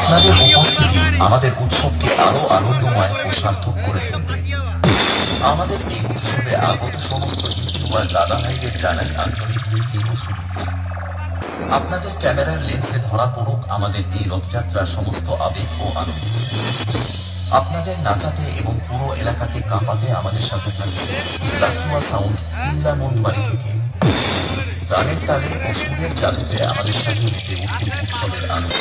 আপনাদের উপস্থিতি আমাদের উৎসবকে আরো আনন্দময় ও সার্থক করে তুলবে। আমাদের এই উৎসবে আগত সমস্ত ইউটিউবার দাদা ভাইদের জানাই আন্তরিক প্রীতি ও শুভেচ্ছা। আপনাদের ক্যামেরার লেন্সে ধরা পড়ুক আমাদের এই রথযাত্রার সমস্ত আবেগ ও আনন্দ। আপনাদের নাচাতে এবং পুরো এলাকাকে কাঁপাতে আমাদের সাথে থাকছে লাকুয়া সাউন্ড, ইল্লা মনবাড়ি থেকে। গানের তালে ও সুরের জাদুতে আমাদের সাথে মেতে উঠুন উৎসবের আনন্দ।